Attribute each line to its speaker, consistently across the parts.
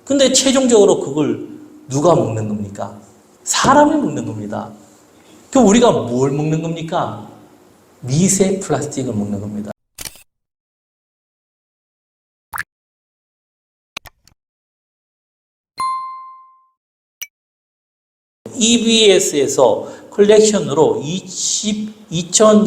Speaker 1: 근데 최종적으로 그걸 누가 먹는 겁니까? 사람이 먹는 겁니다. 그럼 우리가 뭘 먹는 겁니까? 미세 플라스틱을 먹는 겁니다. EBS에서 컬렉션으로 2022년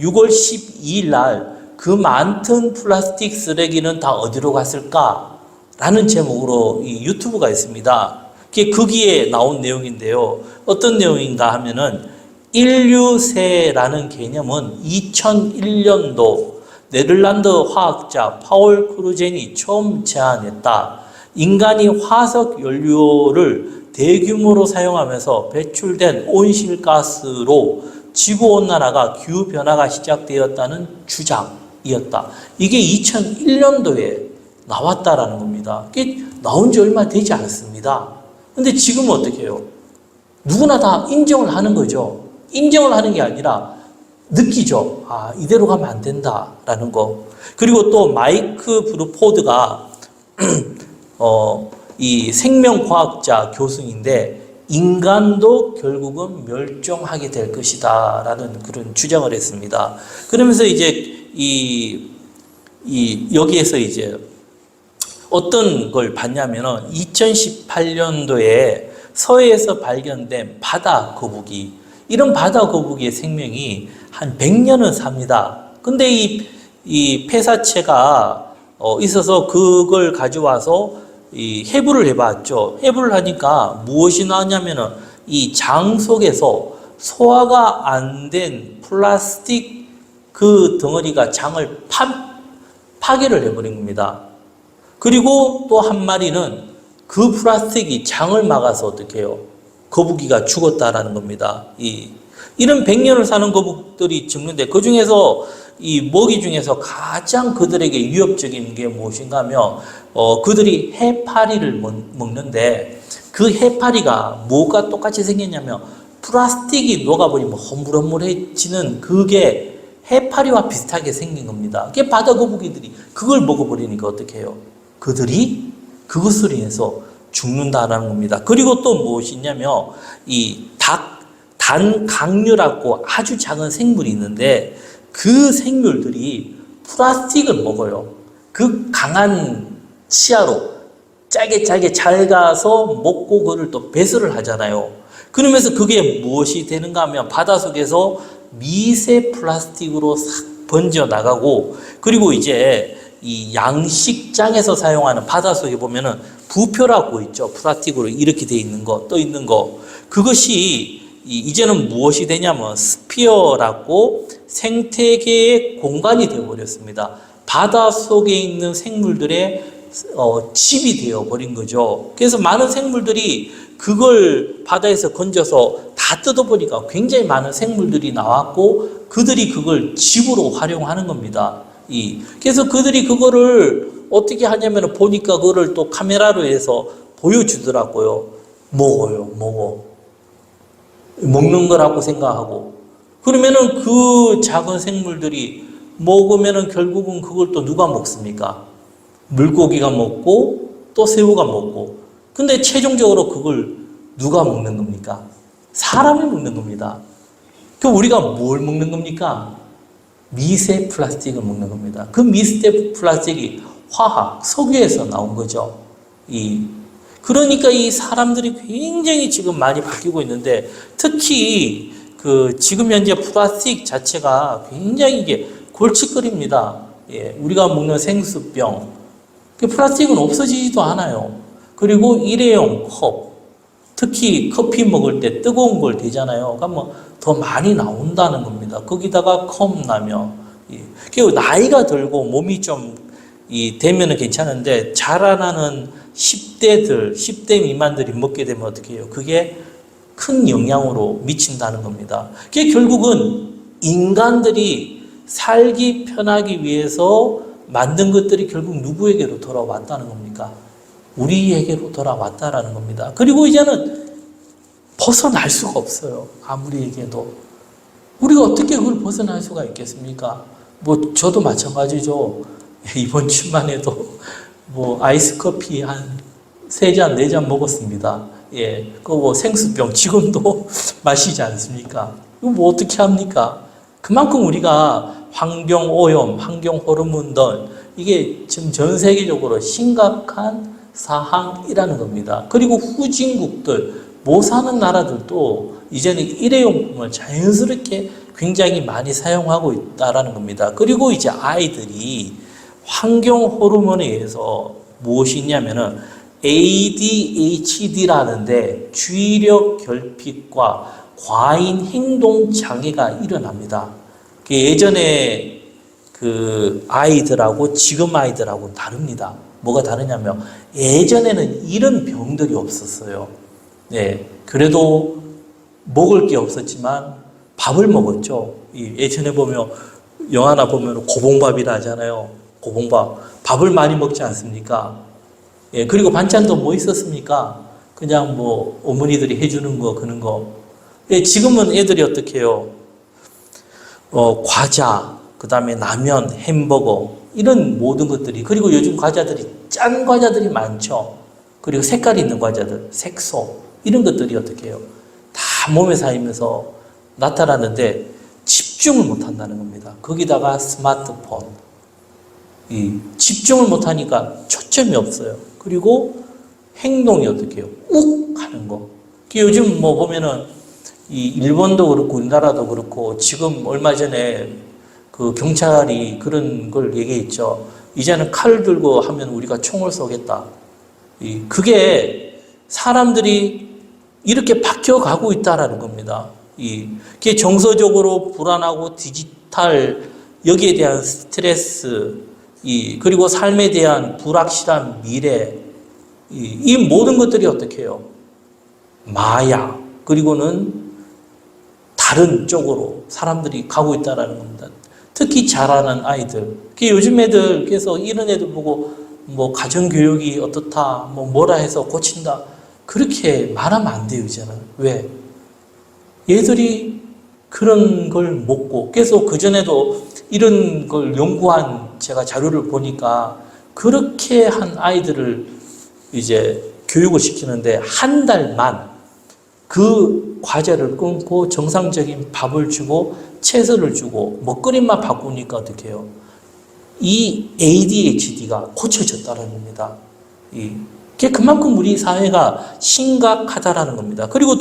Speaker 1: 6월 12일 날 그 많던 플라스틱 쓰레기는 다 어디로 갔을까? 라는 제목으로 이 유튜브가 있습니다. 거기에 나온 내용인데요. 어떤 내용인가 하면은 인류세라는 개념은 2001년도 네덜란드 화학자 파울 크루젠이 처음 제안했다. 인간이 화석 연료를 대규모로 사용하면서 배출된 온실가스로 지구온난화가 기후변화가 시작되었다는 주장이었다. 이게 2001년도에 나왔다라는 겁니다. 이게 나온 지 얼마 되지 않았습니다. 근데 지금은 어떻게 해요? 누구나 다 인정을 하는 거죠. 인정을 하는 게 아니라 느끼죠. 아, 이대로 가면 안 된다라는 거. 그리고 또 마이크 브루포드가 이 생명과학자 교수인데 인간도 결국은 멸종하게 될 것이다 라는 그런 주장을 했습니다. 그러면서 이제 여기에서 이제 어떤 걸 봤냐면은 2018년도에 서해에서 발견된 바다 거북이, 이런 바다 거북이의 생명이 한 100년은 삽니다. 근데 이 폐사체가 있어서 그걸 가져와서 이 해부를 해봤죠. 해부를 하니까 무엇이 나왔냐면은 이 장 속에서 소화가 안 된 플라스틱 그 덩어리가 장을 파괴를 해버린 겁니다. 그리고 또 한 마리는 그 플라스틱이 장을 막아서 어떻게 해요? 거북이가 죽었다라는 겁니다. 이런 100년을 사는 거북들이 죽는데 그 중에서 이 먹이 중에서 가장 그들에게 위협적인 게 무엇인가 하면 그들이 해파리를 먹는데 그 해파리가 뭐가 똑같이 생겼냐면 플라스틱이 녹아버리면 허물허물해지는 그게 해파리와 비슷하게 생긴 겁니다. 그게 바다 거북이들이 그걸 먹어버리니까 어떻게 해요? 그들이 그것으로 인해서 죽는다라는 겁니다. 그리고 또 무엇이 있냐면 이 단강류라고 아주 작은 생물이 있는데 그 생물들이 플라스틱을 먹어요. 그 강한 치아로 짜게 잘 가서 먹고 그걸 또 배설을 하잖아요. 그러면서 그게 무엇이 되는가 하면 바닷속에서 미세 플라스틱으로 싹 번져 나가고, 그리고 이제 이 양식장에서 사용하는 바닷속에 보면은 부표라고 있죠. 플라스틱으로 이렇게 돼 있는 거, 떠 있는 거. 그것이 이제는 무엇이 되냐면 스피어라고 생태계의 공간이 되어버렸습니다. 바닷속에 있는 생물들의 집이 되어버린 거죠. 그래서 많은 생물들이 그걸 바다에서 건져서 다 뜯어보니까 굉장히 많은 생물들이 나왔고 그들이 그걸 집으로 활용하는 겁니다. 그래서 그들이 그거를 어떻게 하냐면 보니까 그거를 또 카메라로 해서 보여주더라고요. 먹는 거라고 생각하고. 그러면은 그 작은 생물들이 먹으면은 결국은 그걸 또 누가 먹습니까? 물고기가 먹고 또 새우가 먹고. 근데 최종적으로 그걸 누가 먹는 겁니까? 사람이 먹는 겁니다. 그럼 우리가 뭘 먹는 겁니까? 미세 플라스틱을 먹는 겁니다. 그 미세 플라스틱이 화학, 석유에서 나온 거죠. 그러니까 이 사람들이 굉장히 지금 많이 바뀌고 있는데 특히 지금 현재 플라스틱 자체가 굉장히 이게 골칫거리입니다. 우리가 먹는 생수병. 플라스틱은 없어지지도 않아요. 그리고 일회용 컵. 특히 커피 먹을 때 뜨거운 걸 대잖아요. 그러면 더 많이 나온다는 겁니다. 거기다가 컵라면. 그리고 나이가 들고 몸이 좀 되면은 괜찮은데 자라나는 10대 미만들이 먹게 되면 어떻게 해요? 그게 큰 영향으로 미친다는 겁니다. 그게 결국은 인간들이 살기 편하기 위해서 만든 것들이 결국 누구에게로 돌아왔다는 겁니까? 우리에게로 돌아왔다라는 겁니다. 그리고 이제는 벗어날 수가 없어요. 아무리 얘기해도. 우리가 어떻게 그걸 벗어날 수가 있겠습니까? 저도 마찬가지죠. 이번 주만 해도 뭐 아이스 커피 한 3잔, 4잔 먹었습니다. 예, 그거 생수병 지금도 마시지 않습니까? 이거 뭐 어떻게 합니까? 그만큼 우리가 환경 오염, 환경 호르몬들 이게 지금 전 세계적으로 심각한 사항이라는 겁니다. 그리고 후진국들, 못 사는 나라들도 이제는 일회용품을 자연스럽게 굉장히 많이 사용하고 있다라는 겁니다. 그리고 이제 아이들이 환경 호르몬에 의해서 무엇이 있냐면은 ADHD라는데 주의력 결핍과 과잉 행동 장애가 일어납니다. 예전에 그 아이들하고 지금 아이들하고는 다릅니다. 뭐가 다르냐면 예전에는 이런 병들이 없었어요. 네, 그래도 먹을 게 없었지만 밥을 먹었죠. 예전에 보면 영화나 보면 고봉밥이라 하잖아요. 고봉밥. 밥을 많이 먹지 않습니까? 예, 그리고 반찬도 뭐 있었습니까? 그냥 뭐 어머니들이 해주는 거, 그런 거. 예, 지금은 애들이 어떻게 해요? 과자, 그 다음에 라면, 햄버거, 이런 모든 것들이, 그리고 요즘 과자들이 짠 과자들이 많죠. 그리고 색깔 있는 과자들, 색소, 이런 것들이 어떻게 해요? 다 몸에 쌓이면서 나타나는데 집중을 못 한다는 겁니다. 거기다가 스마트폰. 이 집중을 못 하니까 초점이 없어요. 그리고 행동이 어떻게 해요? 욱 하는 거. 요즘 뭐 보면은 이 일본도 그렇고 우리나라도 그렇고 지금 얼마 전에 그 경찰이 그런 걸 얘기했죠. 이제는 칼을 들고 하면 우리가 총을 쏘겠다. 그게 사람들이 이렇게 바뀌어가고 있다라는 겁니다. 이게 정서적으로 불안하고 디지털 여기에 대한 스트레스, 그리고 삶에 대한 불확실한 미래, 이 모든 것들이 어떻게 해요? 마약, 그리고는 다른 쪽으로 사람들이 가고 있다는 겁니다. 특히 자라는 아이들. 요즘 애들, 그래서 이런 애들 보고 뭐 가정교육이 어떻다, 뭐라 해서 고친다. 그렇게 말하면 안 돼요, 이제는. 왜? 얘들이 그런 걸 먹고, 그래서 그전에도 이런 걸 연구한 제가 자료를 보니까 그렇게 한 아이들을 이제 교육을 시키는데 한 달만 그 과제를 끊고 정상적인 밥을 주고 채소를 주고 먹거리만 바꾸니까 어떻게 해요? 이 ADHD가 고쳐졌다는 겁니다. 그게 그만큼 우리 사회가 심각하다라는 겁니다. 그리고